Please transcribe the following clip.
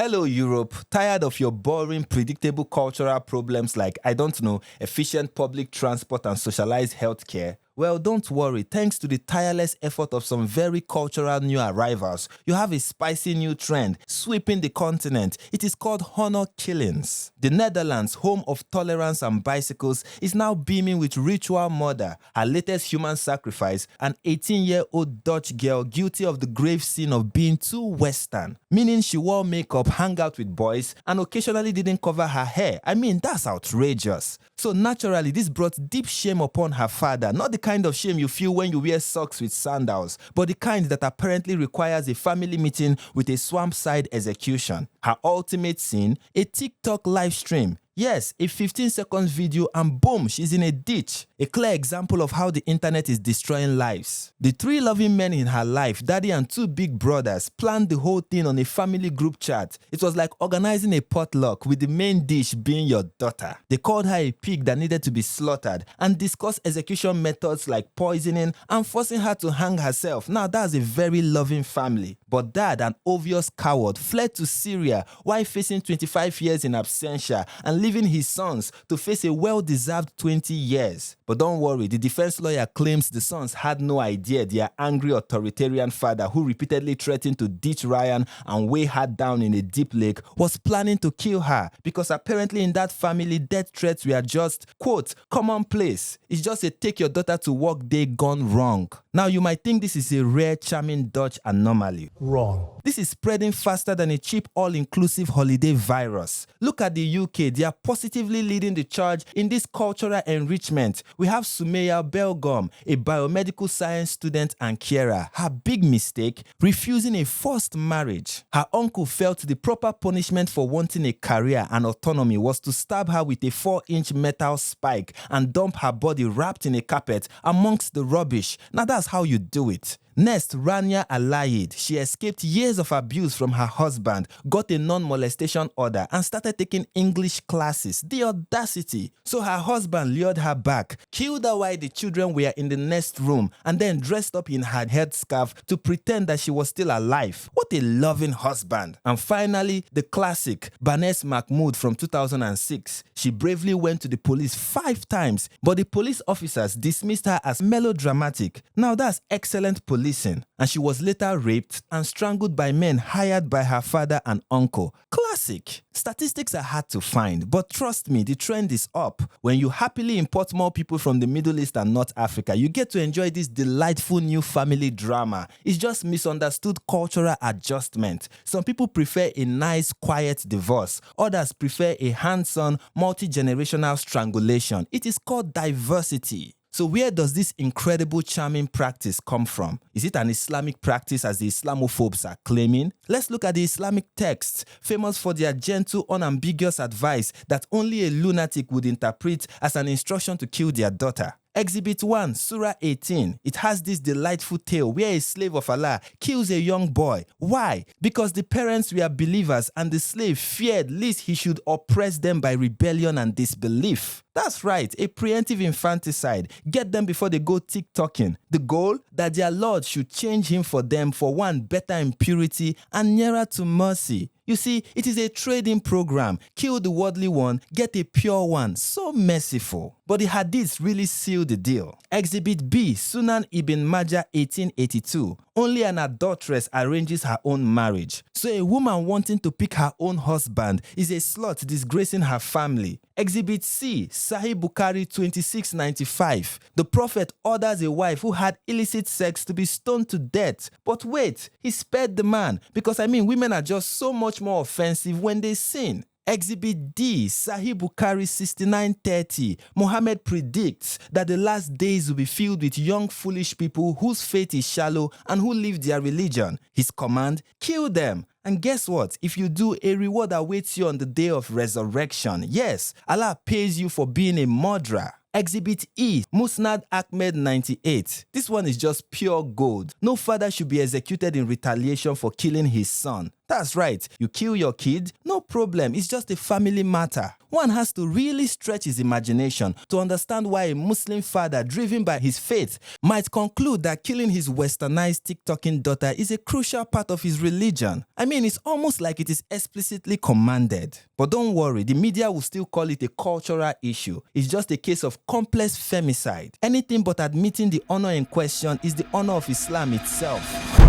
Hello Europe, tired of your boring, predictable cultural problems like, efficient public transport and socialized healthcare? Well, don't worry, thanks to the tireless effort of some very cultural new arrivals, you have a spicy new trend sweeping the continent. It is called honor killings. The Netherlands, home of tolerance and bicycles, is now beaming with ritual murder, her latest human sacrifice, an 18-year-old Dutch girl guilty of the grave sin of being too Western, meaning she wore makeup, hung out with boys, and occasionally didn't cover her hair. That's outrageous. So naturally, this brought deep shame upon her father, not the kind of shame you feel when you wear socks with sandals, but the kind that apparently requires a family meeting with a swampside execution. Her ultimate sin? A TikTok live stream. Yes, a 15-second video and boom, she's in a ditch. A clear example of how the internet is destroying lives. The three loving men in her life, daddy and two big brothers, planned the whole thing on a family group chat. It was like organizing a potluck with the main dish being your daughter. They called her a pig that needed to be slaughtered and discussed execution methods like poisoning and forcing her to hang herself. Now that's a very loving family. But dad, an obvious coward, fled to Syria while facing 25 years in absentia and leaving his sons to face a well-deserved 20 years. But don't worry, the defense lawyer claims the sons had no idea their angry authoritarian father, who repeatedly threatened to ditch Ryan and weigh her down in a deep lake, was planning to kill her, because apparently in that family, death threats were just, quote, commonplace. It's just a take your daughter to work day gone wrong. Now you might think this is a rare, charming Dutch anomaly. Wrong. This is spreading faster than a cheap all-inclusive holiday virus. Look at the UK, they are positively leading the charge in this cultural enrichment. We have Somaiya Begum, a biomedical science student and carer. Her big mistake? Refusing a forced marriage. Her uncle felt the proper punishment for wanting a career and autonomy was to stab her with a 4-inch metal spike and dump her body wrapped in a carpet amongst the rubbish. Now that's how you do it. Next, Rania Alayed. She escaped years of abuse from her husband, got a non-molestation order, and started taking English classes. The audacity. So her husband lured her back, killed her while the children were in the next room, and then dressed up in her headscarf to pretend that she was still alive. What a loving husband. And finally, the classic, Banaz Mahmod from 2006. She bravely went to the police 5 times, but the police officers dismissed her as melodramatic. Now that's excellent policing. And she was later raped and strangled by men hired by her father and uncle. Classic. Statistics are hard to find, but trust me, the trend is up. When you happily import more people from the Middle East and North Africa, you get to enjoy this delightful new family drama. It's just misunderstood cultural adjustment. Some people prefer a nice, quiet divorce. Others prefer a hands-on, multi-generational strangulation. It is called diversity. So where does this incredible, charming practice come from? Is it an Islamic practice as the Islamophobes are claiming? Let's look at the Islamic texts, famous for their gentle, unambiguous advice that only a lunatic would interpret as an instruction to kill their daughter. Exhibit 1, Surah 18. It has this delightful tale where a slave of Allah kills a young boy. Why? Because the parents were believers and the slave feared lest he should oppress them by rebellion and disbelief. That's right, a preemptive infanticide. Get them before they go TikToking. The goal? That their Lord should change him for them for one better in purity and nearer to mercy. You see, it is a trading program. Kill the worldly one, get a pure one. So merciful. But the hadiths really seal the deal. Exhibit B, Sunan Ibn Majah 1882. Only an adulteress arranges her own marriage. So a woman wanting to pick her own husband is a slut disgracing her family. Exhibit C, Sahih Bukhari 2695. The Prophet orders a wife who had illicit sex to be stoned to death. But wait, he spared the man because women are just so much more offensive when they sin. Exhibit D, Sahih Bukhari 6930. Muhammad predicts that the last days will be filled with young foolish people whose faith is shallow and who leave their religion. His command, kill them. And guess what? If you do, a reward awaits you on the day of resurrection. Yes, Allah pays you for being a murderer. Exhibit E, Musnad Ahmed 98. This one is just pure gold. No father should be executed in retaliation for killing his son. That's right, you kill your kid, no problem, it's just a family matter. One has to really stretch his imagination to understand why a Muslim father driven by his faith might conclude that killing his westernized TikToking daughter is a crucial part of his religion. I mean, it's almost like it is explicitly commanded. But don't worry, the media will still call it a cultural issue. It's just a case of complex femicide. Anything but admitting the honor in question is the honor of Islam itself.